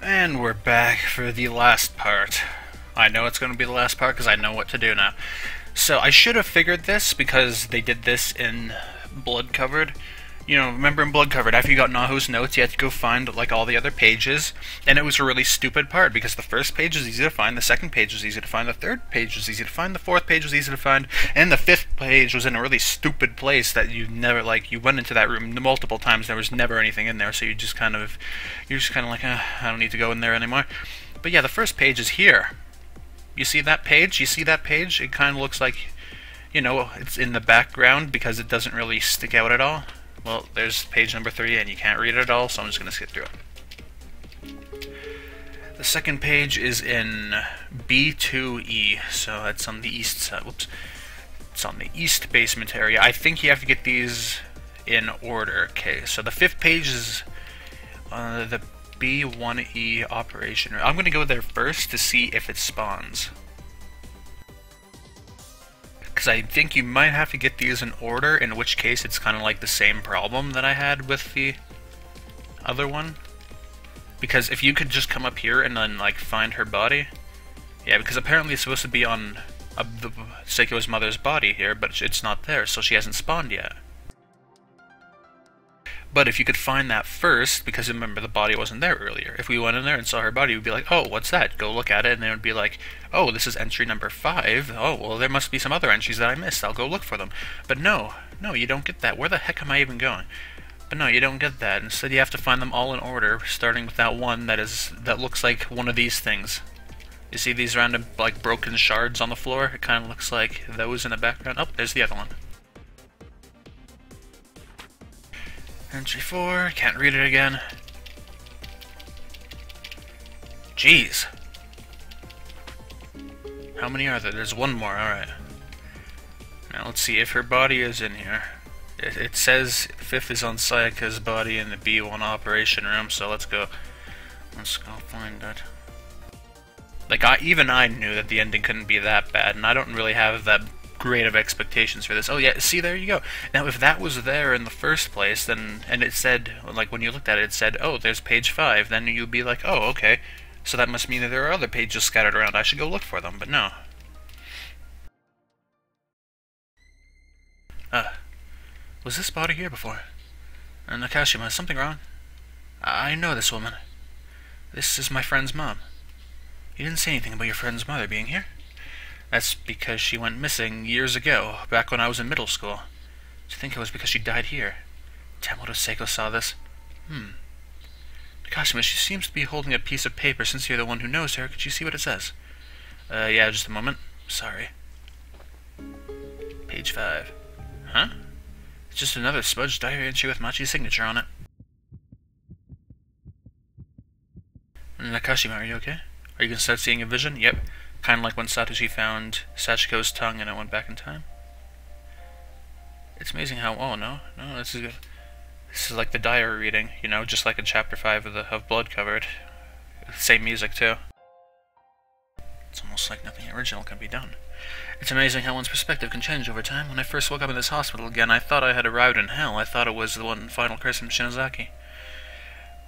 And we're back for the last part. I know it's going to be the last part because I know what to do now. So I should have figured this because they did this in Blood Covered. You know, remember in Blood Covered, after you got Nahu's notes, you had to go find, like, all the other pages. And it was a really stupid part because the first page was easy to find, the second page was easy to find, the third page was easy to find, the fourth page was easy to find, and the fifth page was in a really stupid place that you never, like, you went into that room multiple times, there was never anything in there, so you're just kind of like, I don't need to go in there anymore. But yeah, the first page is here. You see that page? You see that page? It kind of looks like, you know, it's in the background because it doesn't really stick out at all. Well, there's page number 3, and you can't read it at all, so I'm just going to skip through it. The second page is in B2E, so it's on the east side. Whoops. It's on the east basement area. I think you have to get these in order. Okay, so the fifth page is the B1E operation. I'm going to go there first to see if it spawns. Because I think you might have to get these in order, in which case it's kind of like the same problem that I had with the other one. Because if you could just come up here and then, like, find her body... Yeah, because apparently it's supposed to be on the Seiko's mother's body here, but it's not there, so she hasn't spawned yet. But if you could find that first, because remember the body wasn't there earlier. If we went in there and saw her body, we'd be like, oh, what's that? Go look at it, and then it would be like, oh, this is entry number 5. Oh, well, there must be some other entries that I missed. I'll go look for them. But no, you don't get that. Where the heck am I even going? But no, you don't get that. Instead, you have to find them all in order, starting with that one that looks like one of these things. You see these random, like, broken shards on the floor? It kind of looks like those in the background. Oh, there's the other one. Entry 4, can't read it again. Jeez. How many are there? There's one more, alright. Now let's see if her body is in here. It says 5th is on Sayaka's body in the B1 operation room, so let's go find it. Like, even I knew that the ending couldn't be that bad, and I don't really have that great of expectations for this. Oh yeah, see, there you go. Now if that was there in the first place, then, and it said, like when you looked at it, it said, oh, there's page 5, then you'd be like, oh, okay, so that must mean that there are other pages scattered around, I should go look for them, but no. Was this body here before? Nakashima, is something wrong? I know this woman. This is my friend's mom. You didn't say anything about your friend's mother being here? That's because she went missing years ago, back when I was in middle school. Do you think it was because she died here? Damn, what if Seiko saw this? Nakashima, she seems to be holding a piece of paper. Since you're the one who knows her, could you see what it says? Yeah, just a moment. Sorry. Page 5. Huh? It's just another smudged diary entry with Machi's signature on it. Nakashima, are you okay? Are you gonna start seeing a vision? Yep. Kind of like when Satoshi found Sachiko's tongue and it went back in time. It's amazing how... Oh, no, this is good. This is like the diary reading, you know, just like in Chapter 5 of Blood Covered. Same music, too. It's almost like nothing original can be done. It's amazing how one's perspective can change over time. When I first woke up in this hospital again, I thought I had arrived in hell. I thought it was the one final curse from Shinozaki.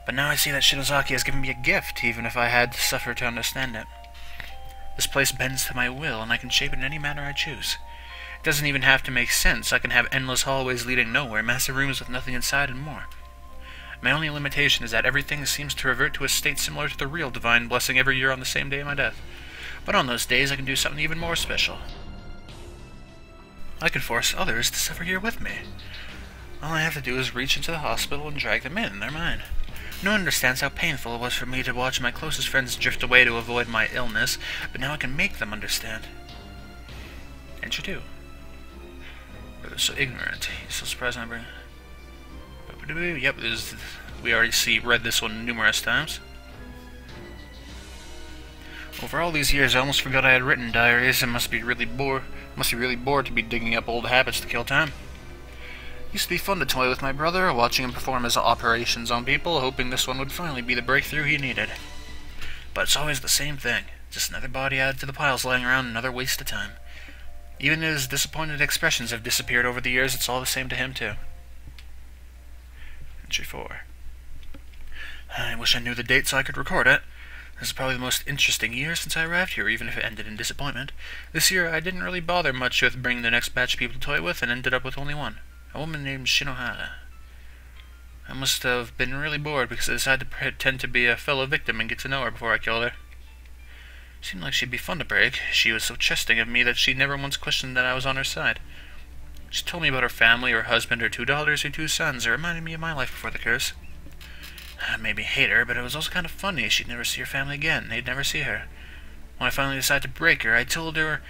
But now I see that Shinozaki has given me a gift, even if I had to suffer to understand it. This place bends to my will, and I can shape it in any manner I choose. It doesn't even have to make sense. I can have endless hallways leading nowhere, massive rooms with nothing inside, and more. My only limitation is that everything seems to revert to a state similar to the real divine blessing every year on the same day of my death. But on those days, I can do something even more special. I can force others to suffer here with me. All I have to do is reach into the hospital and drag them in. They're mine. No one understands how painful it was for me to watch my closest friends drift away to avoid my illness, but now I can make them understand. And you do. But they're so ignorant. He's so surprised when I bring... Yep, we already read this one numerous times. Over all these years, I almost forgot I had written diaries. It must be really bored to be digging up old habits to kill time. Used to be fun to toy with my brother, watching him perform his operations on people, hoping this one would finally be the breakthrough he needed. But it's always the same thing. Just another body added to the piles lying around, another waste of time. Even his disappointed expressions have disappeared over the years, it's all the same to him, too. Entry 4. I wish I knew the date so I could record it. This is probably the most interesting year since I arrived here, even if it ended in disappointment. This year, I didn't really bother much with bringing the next batch of people to toy with, and ended up with only one. A woman named Shinohara. I must have been really bored because I decided to pretend to be a fellow victim and get to know her before I killed her. Seemed like she'd be fun to break. She was so trusting of me that she never once questioned that I was on her side. She told me about her family, her husband, her 2 daughters, her 2 sons. It reminded me of my life before the curse. I made me hate her, but it was also kind of funny. She'd never see her family again. They'd never see her. When I finally decided to break her, I told her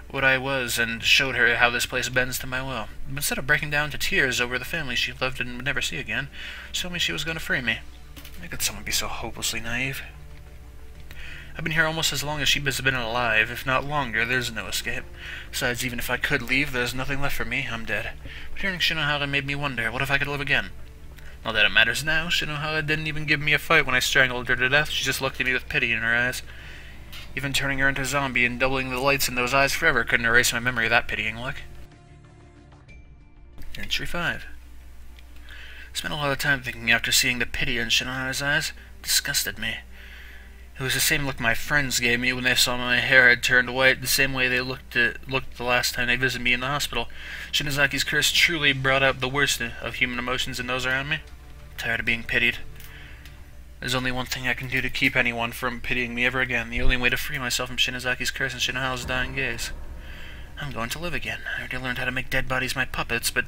what I was and showed her how this place bends to my will. But instead of breaking down to tears over the family she loved and would never see again, she told me she was going to free me. How could someone be so hopelessly naive? I've been here almost as long as she has been alive. If not longer, there's no escape. Besides, even if I could leave, there's nothing left for me. I'm dead. But hearing Shinohara made me wonder, what if I could live again? Not that it matters now. Shinohara didn't even give me a fight when I strangled her to death. She just looked at me with pity in her eyes. Even turning her into a zombie and doubling the lights in those eyes forever couldn't erase my memory of that pitying look. Entry 5. Spent a lot of time thinking after seeing the pity in Shinohara's eyes. It disgusted me. It was the same look my friends gave me when they saw my hair had turned white, the same way they looked the last time they visited me in the hospital. Shinazaki's curse truly brought out the worst of human emotions in those around me. I'm tired of being pitied. There's only one thing I can do to keep anyone from pitying me ever again, the only way to free myself from Shinazaki's curse and Shinohara's dying gaze. I'm going to live again. I already learned how to make dead bodies my puppets, but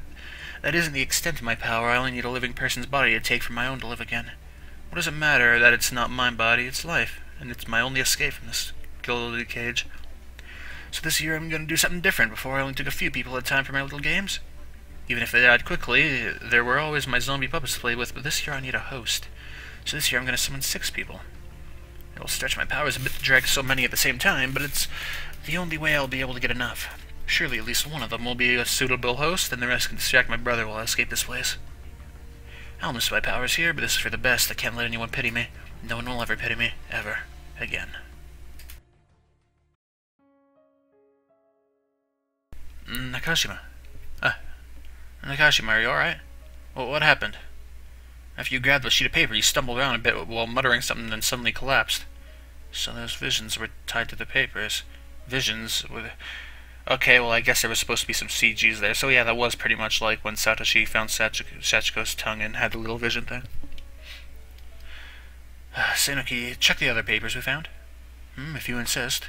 that isn't the extent of my power. I only need a living person's body to take for my own to live again. What does it matter that it's not my body, it's life, and it's my only escape from this gilded cage. So this year I'm going to do something different. Before I only took a few people at a time for my little games. Even if they died quickly, there were always my zombie puppets to play with, but this year I need a host. So this year I'm going to summon 6 people. It'll stretch my powers a bit to drag so many at the same time, but it's the only way I'll be able to get enough. Surely at least one of them will be a suitable host, and the rest can distract my brother while I escape this place. I'll miss my powers here, but this is for the best. I can't let anyone pity me. No one will ever pity me, ever, again. Nakashima. Nakashima, are you alright? Well, what happened? After you grabbed the sheet of paper, you stumbled around a bit while muttering something and then suddenly collapsed. So those visions were tied to the papers. Visions with... Okay, well, I guess there was supposed to be some CGs there. So yeah, that was pretty much like when Satoshi found Sachiko's tongue and had the little vision thing. Seinoki, check the other papers we found. If you insist.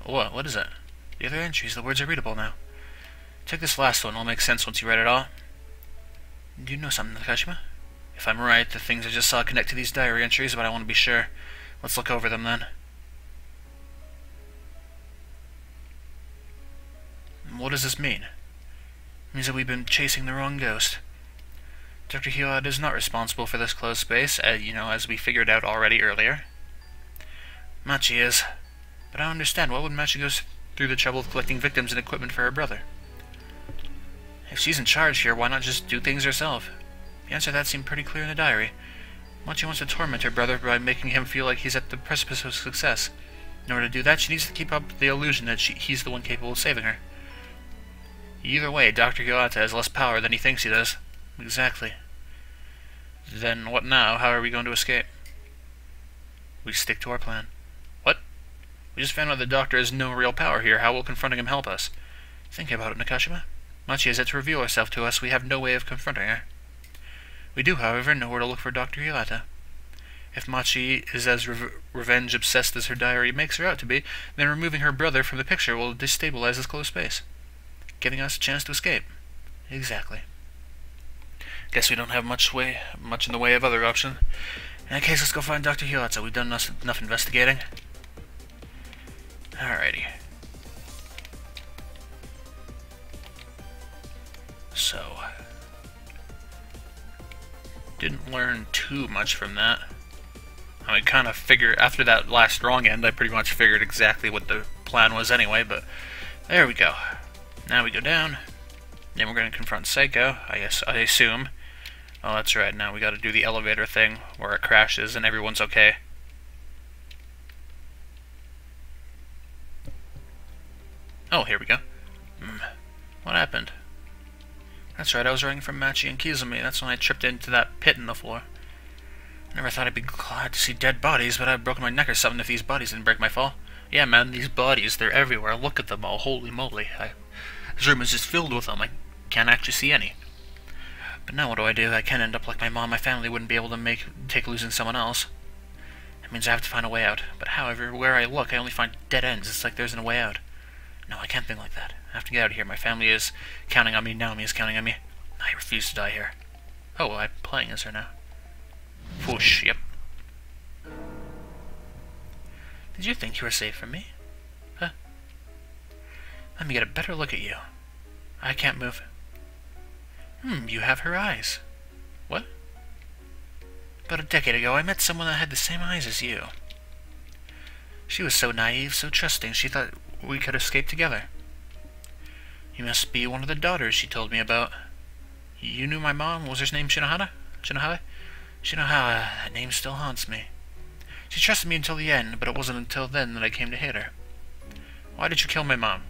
What? What is it? The other entries, the words are readable now. Check this last one, it'll make sense once you read it all. Do you know something, Nakashima? If I'm right, the things I just saw connect to these diary entries, but I want to be sure. Let's look over them then. What does this mean? It means that we've been chasing the wrong ghost. Dr. Hyoda is not responsible for this closed space, as we figured out already earlier. Machi is. But I don't understand, why would Machi go through the trouble of collecting victims and equipment for her brother? If she's in charge here, why not just do things herself? The answer to that seemed pretty clear in the diary. Machi wants to torment her brother by making him feel like he's at the precipice of success. In order to do that, she needs to keep up the illusion that he's the one capable of saving her. Either way, Dr. Hyoda has less power than he thinks he does. Exactly. Then what now? How are we going to escape? We stick to our plan. What? We just found out the doctor has no real power here. How will confronting him help us? Think about it, Nakashima. Machi has yet to reveal herself to us. We have no way of confronting her. We do, however, know where to look for Dr. Hyoda. If Machi is as revenge-obsessed as her diary makes her out to be, then removing her brother from the picture will destabilize this closed space, giving us a chance to escape. Exactly. Guess we don't have much in the way of other options. In that case, let's go find Dr. Hyoda. We've done enough investigating. Alrighty. So, didn't learn too much from that. I mean, kind of figured, after that last wrong end, I pretty much figured exactly what the plan was anyway, but there we go. Now we go down, then we're going to confront Psycho, I assume. Oh, that's right, now we gotta do the elevator thing, where it crashes and everyone's okay. Oh, here we go. What happened? That's right, I was running from Machi and Kizumi. That's when I tripped into that pit in the floor. Never thought I'd be glad to see dead bodies, but I'd broken my neck or something if these bodies didn't break my fall. Yeah, man, these bodies, they're everywhere. Look at them all. Holy moly. This room is just filled with them. I can't actually see any. But now what do? I can't end up like my mom. My family wouldn't be able to take losing someone else. That means I have to find a way out. But however, where I look, I only find dead ends. It's like there isn't a way out. No, I can't think like that. I have to get out of here. My family is counting on me. Naomi is counting on me. I refuse to die here. Oh, I'm playing as her now. Whoosh, yep. Did you think you were safe from me? Huh? Let me get a better look at you. I can't move. You have her eyes. What? About a decade ago, I met someone that had the same eyes as you. She was so naive, so trusting, she thought we could escape together. You must be one of the daughters she told me about. You knew my mom? Was her name Shinohara? Shinohara? That name still haunts me. She trusted me until the end, but it wasn't until then that I came to hate her. Why did you kill my mom?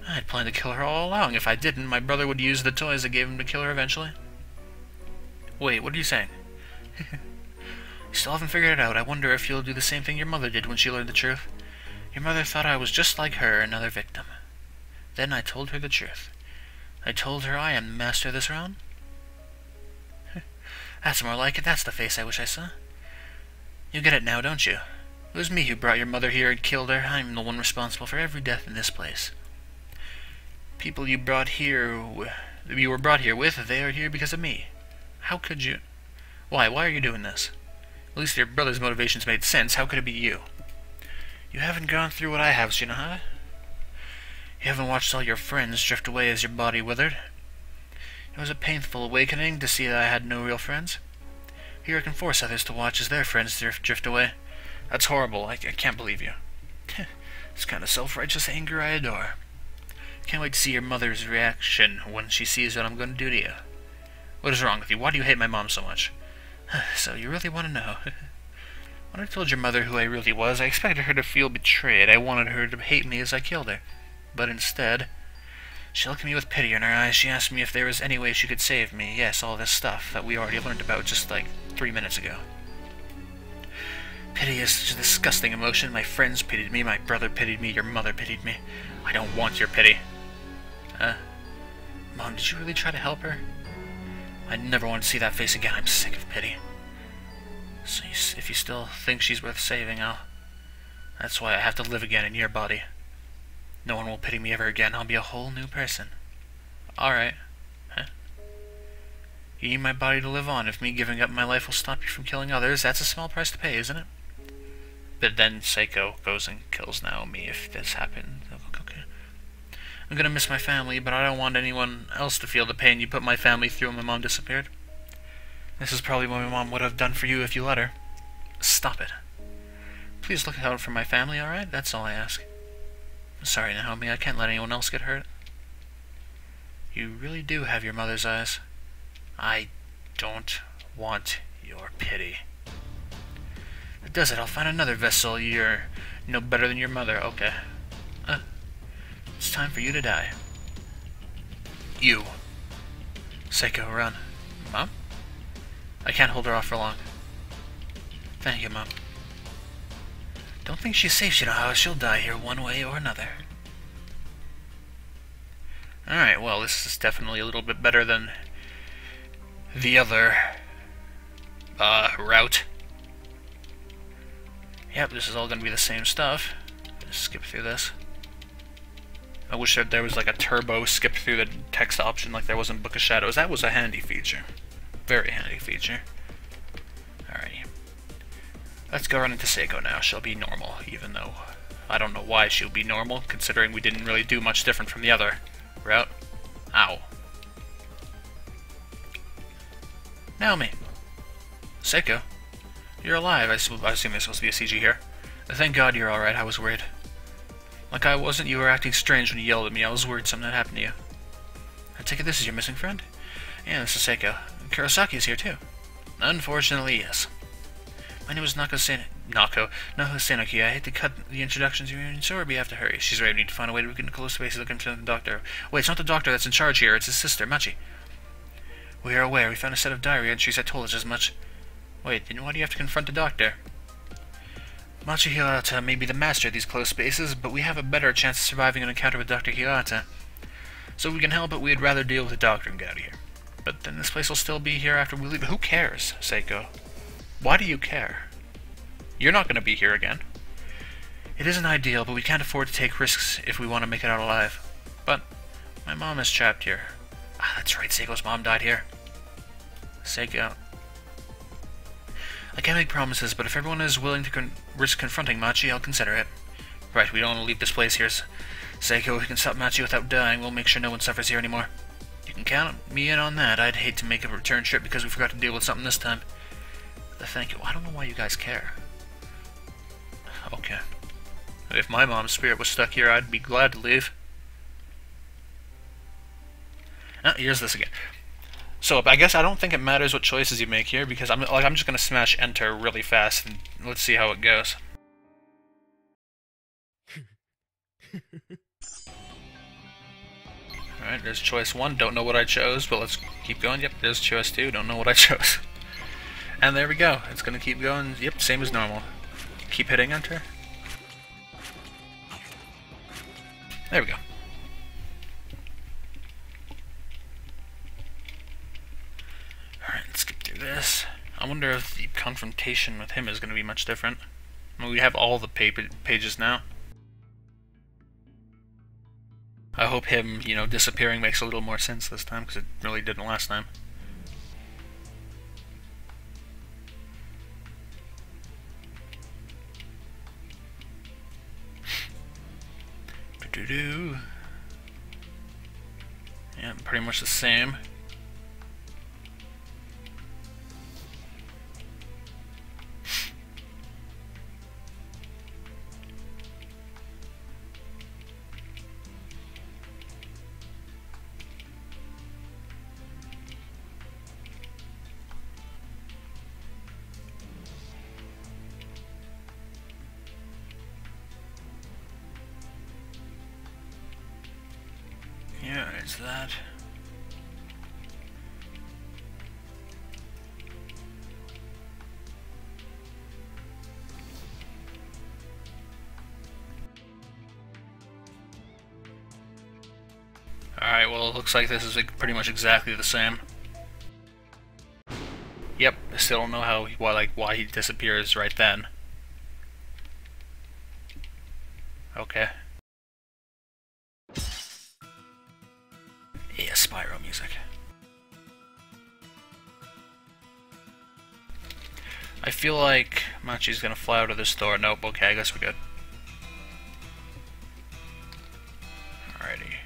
I had planned to kill her all along. If I didn't, my brother would use the toys that gave him to kill her eventually. Wait, what are you saying? You still haven't figured it out. I wonder if you'll do the same thing your mother did when she learned the truth. Your mother thought I was just like her, another victim. Then I told her the truth. I told her I am the master of this realm. That's more like it. That's the face I wish I saw. You get it now, don't you? It was me who brought your mother here and killed her. I'm the one responsible for every death in this place. People you were brought here with, they are here because of me. How could you... Why are you doing this? At least your brother's motivations made sense. How could it be you? You haven't gone through what I have, Shinohara. You haven't watched all your friends drift away as your body withered. It was a painful awakening to see that I had no real friends. Here I can force others to watch as their friends drift away. That's horrible. I can't believe you. It's kind of self-righteous anger I adore. Can't wait to see your mother's reaction when she sees what I'm going to do to you. What is wrong with you? Why do you hate my mom so much? So you really want to know? When I told your mother who I really was, I expected her to feel betrayed. I wanted her to hate me as I killed her. But instead, she looked at me with pity in her eyes. She asked me if there was any way she could save me. Yes, all this stuff that we already learned about just like 3 minutes ago. Pity is such a disgusting emotion. My friends pitied me, my brother pitied me, your mother pitied me. I don't want your pity. Mom, did you really try to help her? I never want to see that face again. I'm sick of pity. So if you still think she's worth saving, that's why I have to live again in your body. No one will pity me ever again. I'll be a whole new person. Alright. You need my body to live on. If me giving up my life will stop you from killing others, that's a small price to pay, isn't it? But then Seiko goes and kills Naomi if this happened. Okay. I'm gonna miss my family, but I don't want anyone else to feel the pain you put my family through when my mom disappeared. This is probably what my mom would have done for you if you let her. Stop it. Please look out for my family, alright? That's all I ask. I'm sorry, Naomi, I can't let anyone else get hurt. You really do have your mother's eyes. I don't want your pity. That does it. I'll find another vessel. You're no better than your mother. Okay. It's time for you to die. You. Seiko, run. Mom? I can't hold her off for long. Thank you, Mom. Don't think she's safe, Shinohara. She'll die here one way or another. Alright, well, this is definitely a little bit better than the other route. Yep, this is all going to be the same stuff. Just skip through this. I wish that there was like a turbo skip through the text option like there was in Book of Shadows. That was a handy feature. Very handy feature. Alrighty. Let's go run into Seiko now. She'll be normal, even though I don't know why she'll be normal, considering we didn't really do much different from the other route. Ow. Naomi. Seiko. You're alive. I assume there's supposed to be a CG here. Thank God you're alright. I was worried. Like I wasn't, you were acting strange when you yelled at me. I was worried something had happened to you. I take it this is your missing friend? Yeah, this is Seiko. Kurosaki is here too. Unfortunately, yes. My name is Nako Senoki. I hate to cut the introductions here, and so we have to hurry. She's right. We need to find a way to get in close space looking for the doctor. Wait, it's not the doctor that's in charge here. It's his sister, Machi. We are aware. We found a set of diary entries that told us as much. Wait, then why do you have to confront the doctor? Machi Hirata may be the master of these close spaces, but we have a better chance of surviving an encounter with Dr. Hirata. So if we can help it, we'd rather deal with the doctor and get out of here. But then this place will still be here after we leave. Who cares, Seiko? Why do you care? You're not going to be here again. It isn't ideal, but we can't afford to take risks if we want to make it out alive. But my mom is trapped here. Ah, that's right, Seiko's mom died here. Seiko. I can't make promises, but if everyone is willing to risk confronting Machi, I'll consider it. Right, we don't want to leave this place here. Seiko, if we can stop Machi without dying, we'll make sure no one suffers here anymore. You can count me in on that. I'd hate to make a return trip because we forgot to deal with something this time. Thank you. I don't know why you guys care. Okay. If my mom's spirit was stuck here, I'd be glad to leave. Ah, here's this again. So I guess I don't think it matters what choices you make here because I'm just gonna smash enter really fast and let's see how it goes. Alright, there's choice 1, don't know what I chose, but let's keep going. Yep, there's choice 2, don't know what I chose. And there we go, it's gonna keep going, yep, same as normal. Keep hitting enter. There we go. Alright, let's skip through this. I wonder if the confrontation with him is gonna be much different. I mean, we have all the pages now. I hope him, you know, disappearing makes a little more sense this time, because it really didn't last time. Do-do-do. Yeah, pretty much the same. Yeah, it's that. Alright, well it looks like this is pretty much exactly the same. Yep, I still don't know why he disappears right then. Okay. Yeah, Spyro music. I feel like Machi's gonna fly out of this door. Nope, okay, I guess we're good. Alrighty.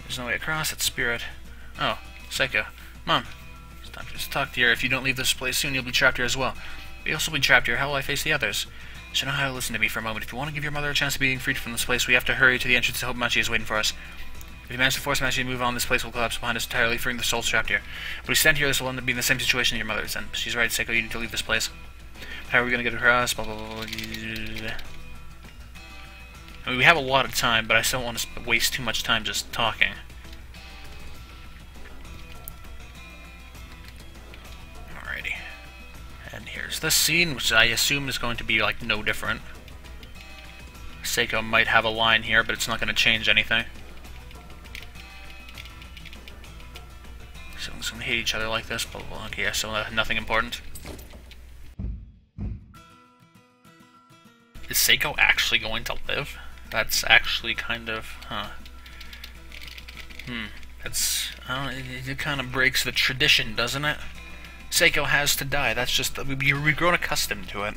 There's no way across, it's Spirit. Oh, Seiko. Mom, it's time to just talk to you. If you don't leave this place soon, you'll be trapped here as well. You'll also be trapped here. How will I face the others? So now listen to me for a moment. If you want to give your mother a chance of being freed from this place, we have to hurry to the entrance to hope Machi is waiting for us. If you manage to force Machi to move on, this place will collapse behind us entirely, freeing the souls trapped here. But if we stand here, this will end up being the same situation your mother is in. She's right, Seiko, you need to leave this place. How are we going to get across? Blah, blah, blah, blah. I mean, we have a lot of time, but I still don't want to waste too much time just talking. Alrighty. And here's this scene, which I assume is going to be, like, no different. Seiko might have a line here, but it's not going to change anything. Someone's gonna hate each other like this, blah, blah, blah. Okay, so nothing important. Is Seiko actually going to live? That's actually kind of, That's, it kind of breaks the tradition, doesn't it? Seiko has to die, that's just, we've grown accustomed to it.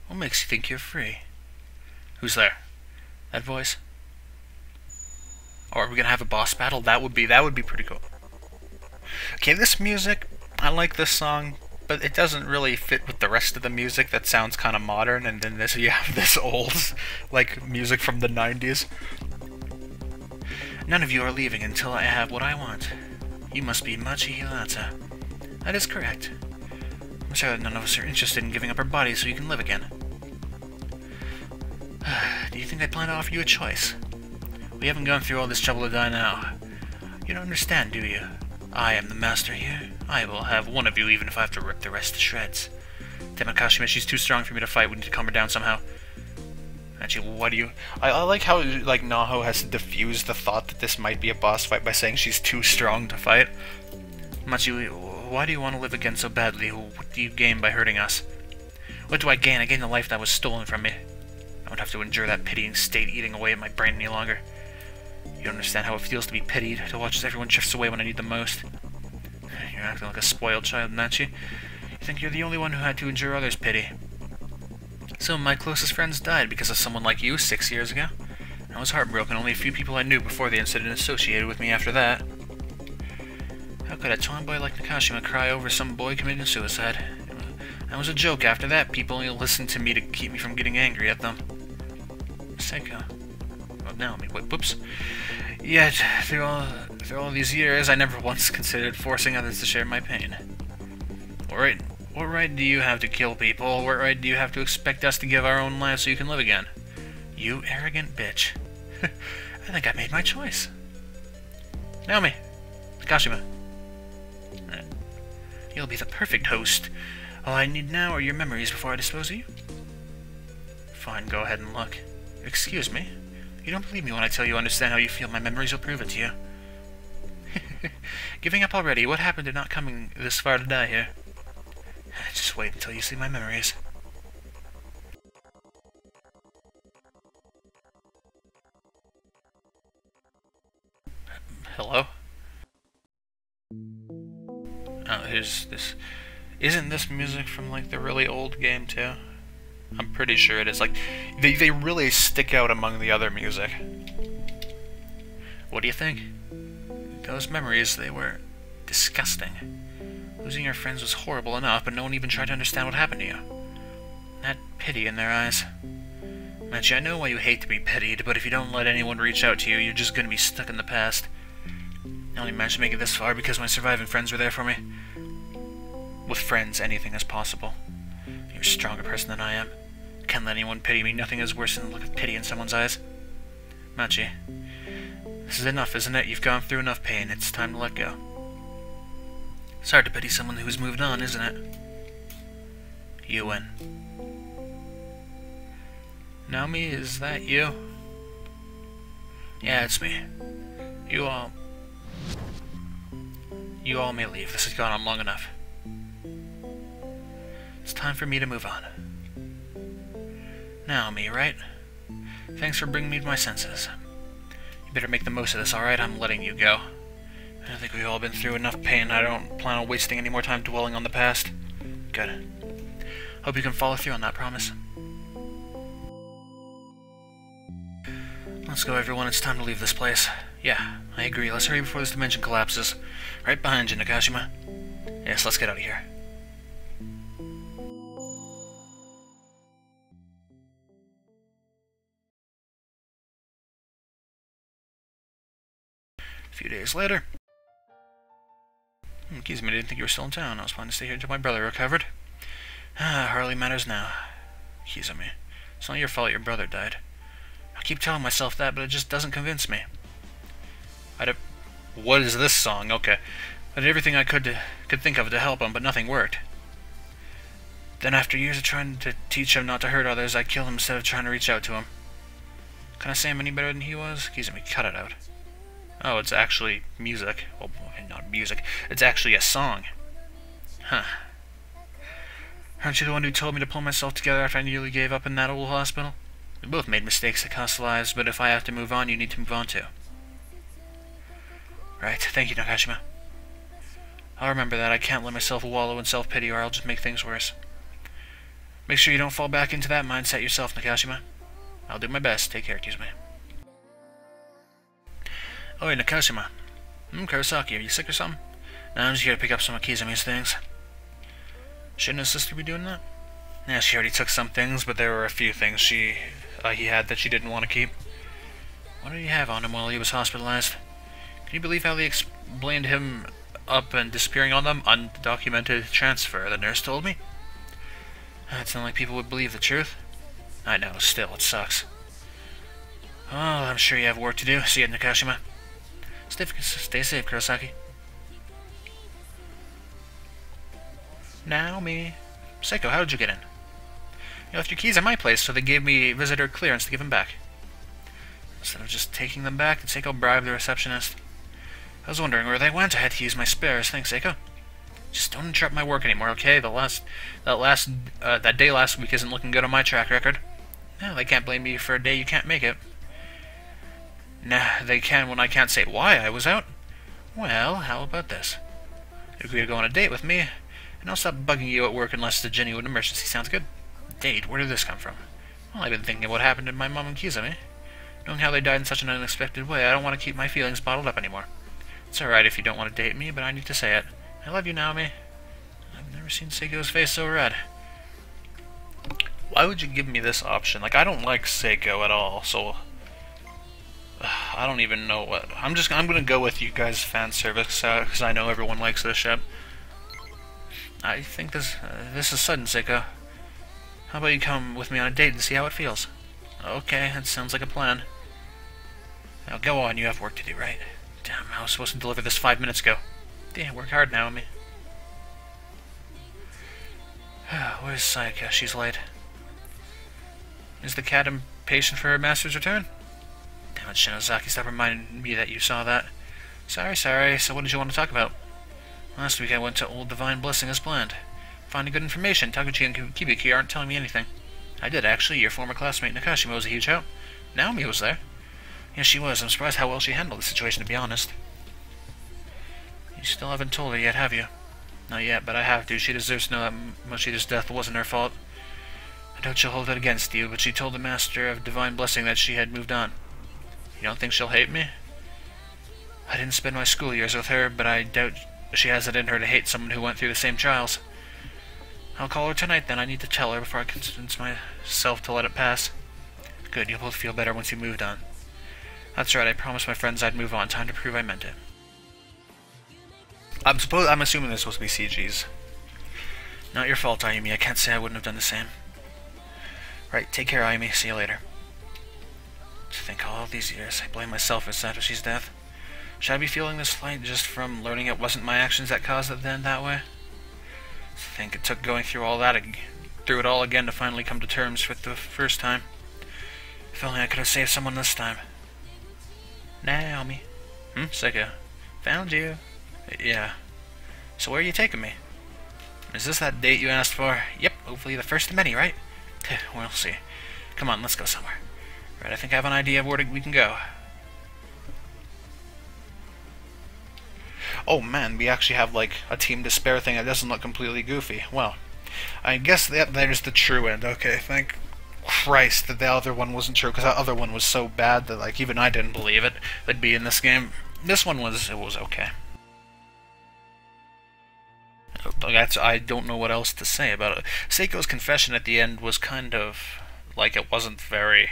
What makes you think you're free? Who's there? That voice? Or are we gonna have a boss battle? That would be pretty cool. Okay, this music, I like this song, but it doesn't really fit with the rest of the music that sounds kind of modern, and then you have this old, like, music from the 90s. None of you are leaving until I have what I want. You must be Machi Hirata. That is correct. I'm sorry that none of us are interested in giving up our bodies so you can live again. Do you think I plan to offer you a choice? We haven't gone through all this trouble to die now. You don't understand, do you? I am the master here. I will have one of you even if I have to rip the rest to shreds. Damn it, Kashima, she's too strong for me to fight. We need to calm her down somehow. Actually, what do you... I like how, like, Naho has diffused the thought that this might be a boss fight by saying she's too strong to fight. Machi, why do you want to live again so badly? What do you gain by hurting us? What do I gain? I gain the life that was stolen from me. I don't have to endure that pitying state eating away at my brain any longer. You don't understand how it feels to be pitied, to watch as everyone drifts away when I need them most. You're acting like a spoiled child, Machi. You think you're the only one who had to endure others' pity. Some of my closest friends died because of someone like you 6 years ago. I was heartbroken. Only a few people I knew before the incident associated with me after that. How could a tomboy like Nakashima cry over some boy committing suicide? That was a joke. After that, people only listened to me to keep me from getting angry at them. Seiko. Well, now, whoops. Yet, through all these years, I never once considered forcing others to share my pain. What right do you have to kill people? What right do you have to expect us to give our own lives so you can live again? You arrogant bitch. I think I made my choice. Naomi! Nakashima. You'll be the perfect host. All I need now are your memories before I dispose of you. Fine, go ahead and look. Excuse me? You don't believe me when I tell you understand how you feel. My memories will prove it to you. Giving up already? What happened to not coming this far to die here? Just wait until you see my memories. Hello? Oh, here's this. Isn't this music from, like, the really old game, too? I'm pretty sure it is. Like, they really stick out among the other music. What do you think? Those memories, they were disgusting. Losing your friends was horrible enough, but no one even tried to understand what happened to you. That pity in their eyes. Machi, I know why you hate to be pitied, but if you don't let anyone reach out to you, you're just gonna be stuck in the past. I only managed to make it this far because my surviving friends were there for me. With friends, anything is possible. You're a stronger person than I am. Can't let anyone pity me. Nothing is worse than the look of pity in someone's eyes. Machi, this is enough, isn't it? You've gone through enough pain. It's time to let go. It's hard to pity someone who's moved on, isn't it? You win. Naomi, is that you? Yeah, it's me. You all may leave. This has gone on long enough. It's time for me to move on. Naomi, right? Thanks for bringing me to my senses. You better make the most of this, alright? I'm letting you go. I think we've all been through enough pain. I don't plan on wasting any more time dwelling on the past. Good. Hope you can follow through on that promise. Let's go, everyone. It's time to leave this place. Yeah, I agree. Let's hurry before this dimension collapses. Right behind you, Nakashima. Yes, let's get out of here. A few days later. Kizumi, I didn't think you were still in town. I was planning to stay here until my brother recovered. Hardly matters now. Kizumi, it's not your fault your brother died. I keep telling myself that, but it just doesn't convince me. What is this song? Okay. I did everything I could think of to help him, but nothing worked. Then after years of trying to teach him not to hurt others, I killed him instead of trying to reach out to him. Can I say I'm any better than he was? Kizumi, cut it out. Oh, it's actually music. Well, not music. It's actually a song. Huh. Aren't you the one who told me to pull myself together after I nearly gave up in that old hospital? We both made mistakes that cost lives, but if I have to move on, you need to move on too. Right, thank you, Nakashima. I'll remember that. I can't let myself wallow in self-pity or I'll just make things worse. Make sure you don't fall back into that mindset yourself, Nakashima. I'll do my best. Take care, Kizumi. Oh, hey, Nakashima. Kurosaki, are you sick or something? No, I'm just here to pick up some of Kizumi's things. Shouldn't his sister be doing that? Yeah, she already took some things, but there were a few things he had that she didn't want to keep. What did he have on him while he was hospitalized? Can you believe how they explained him up and disappearing on them. Undocumented transfer, the nurse told me. It's not like people would believe the truth. I know, still, it sucks. Oh, I'm sure you have work to do. See you, Nakashima. Stay safe, Kurosaki. Naomi. Seiko, how did you get in? You left your keys at my place, so they gave me visitor clearance to give them back. Instead of just taking them back, did Seiko bribe the receptionist? I was wondering where they went. I had to use my spares. Thanks, Seiko. Just don't interrupt my work anymore, okay? That day last week isn't looking good on my track record. No, they can't blame me for a day you can't make it. Nah, they can when I can't say why I was out. Well, how about this? Agree to go on a date with me, and I'll stop bugging you at work unless it's a genuine emergency. Sounds good? Date? Where did this come from? Well, I've been thinking of what happened to my mom and Kizami. Knowing how they died in such an unexpected way, I don't want to keep my feelings bottled up anymore. It's alright if you don't want to date me, but I need to say it. I love you, Naomi. I've never seen Seiko's face so red. Why would you give me this option? Like, I don't like Seiko at all, so... I don't even know what... I'm gonna go with you guys' fan service, because I know everyone likes this ship. I think this is sudden, Seiko. How about you come with me on a date and see how it feels? Okay, that sounds like a plan. Now go on, you have work to do, right? Damn, I was supposed to deliver this 5 minutes ago. Yeah, work hard, Naomi. Where's Sayaka? She's late. Is the cat impatient for her master's return? Damn it, Shinozaki, stop reminding me that you saw that. Sorry. So what did you want to talk about? Last week I went to Old Divine Blessing as planned. Finding good information. Takuchi and Kibuki aren't telling me anything. I did, actually. Your former classmate Nakashima was a huge help. Naomi was there. Yes, she was. I'm surprised how well she handled the situation, to be honest. You still haven't told her yet, have you? Not yet, but I have to. She deserves to know that Moshida's death wasn't her fault. I doubt she'll hold it against you, but she told the Master of Divine Blessing that she had moved on. You don't think she'll hate me? I didn't spend my school years with her, but I doubt she has it in her to hate someone who went through the same trials. I'll call her tonight, then. I need to tell her before I convince myself to let it pass. Good, you'll both feel better once you moved on. That's right, I promised my friends I'd move on. Time to prove I meant it. I'm assuming this was supposed to be CG's. Not your fault, Ayumi. I can't say I wouldn't have done the same. Right, take care, Ayumi. See you later. To think all these years, I blame myself for Satoshi's death. Should I be feeling this slight just from learning it wasn't my actions that caused it then that way? To think it took going through it all again to finally come to terms with the first time. If only I could have saved someone this time. Naomi. Seiko. Found you. Yeah. So where are you taking me? Is this that date you asked for? Yep, hopefully the first of many, right? We'll see. Come on, let's go somewhere. Right, I think I have an idea of where we can go. Oh man, we actually have like a Team Despair thing that doesn't look completely goofy. Well, I guess there's the true end. Okay, thank Christ that the other one wasn't true, because that other one was so bad that like even I didn't believe it'd be in this game. This one was okay. I don't know what else to say about it. Seiko's confession at the end was kind of like it wasn't very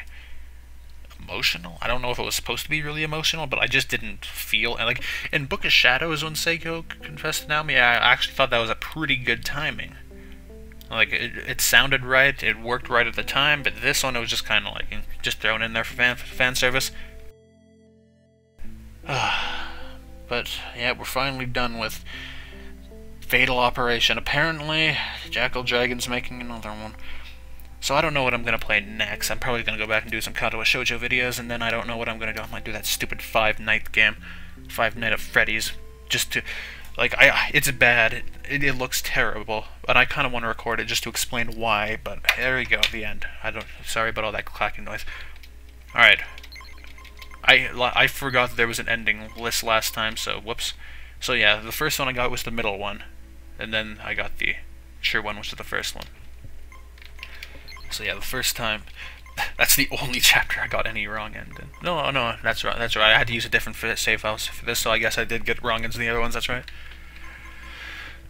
emotional. I don't know if it was supposed to be really emotional, but I just didn't feel. And like in Book of Shadows, when Seiko confessed to Naomi, I actually thought that was a pretty good timing. Like it sounded right, it worked right at the time, but this one it was just kind of like just thrown in there for fan service. But yeah, we're finally done with Fatal Operation. Apparently, Jackal Dragon's making another one. So I don't know what I'm going to play next. I'm probably going to go back and do some Katawa Shoujo videos, and then I don't know what I'm going to do. I might do that stupid Five Night game. Five Night at Freddy's. Just to... Like, it's bad. It looks terrible. But I kind of want to record it just to explain why. But there we go, the end. Sorry about all that clacking noise. Alright. I forgot that there was an ending list last time, so whoops. So yeah, the first one I got was the middle one. And then I got the true one, which is the first one. So yeah, the first time, that's the only chapter I got any wrong end in. No, that's right, I had to use a different save files for this, so I guess I did get wrong ends in the other ones, that's right.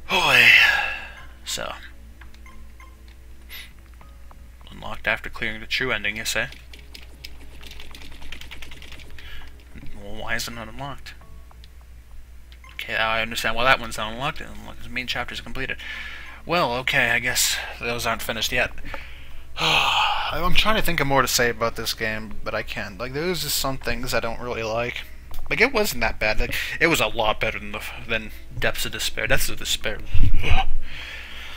Hoy. So. Unlocked after clearing the true ending, you say? Well, why isn't it unlocked? Okay, I understand why that one's not unlocked. The main chapters are completed. Well, okay, I guess those aren't finished yet. I'm trying to think of more to say about this game, but I can't. Like, there's just some things I don't really like. Like, it wasn't that bad. Like, it was a lot better than Depths of Despair. Depths of Despair.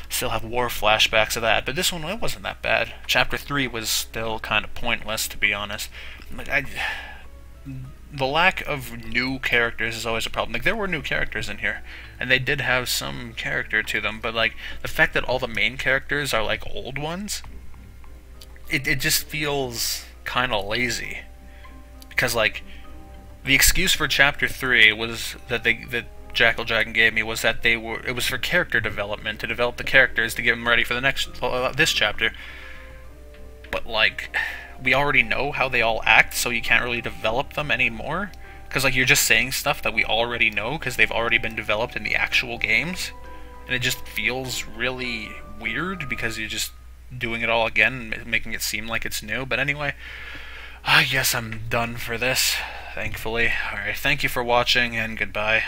Still have war flashbacks of that, but this one, it wasn't that bad. Chapter 3 was still kind of pointless, to be honest. Like, the lack of new characters is always a problem. Like, there were new characters in here, and they did have some character to them, but, like, the fact that all the main characters are, like, old ones, it just feels kind of lazy. Because, like, the excuse for Chapter 3 was that Jackal Dragon gave me was that it was for character development, to develop the characters to get them ready for the next, this chapter. But, like, we already know how they all act, so you can't really develop them anymore. Because, like, you're just saying stuff that we already know, because they've already been developed in the actual games. And it just feels really weird, because you're just doing it all again, making it seem like it's new. But anyway, I guess I'm done for this, thankfully. Alright, thank you for watching, and goodbye.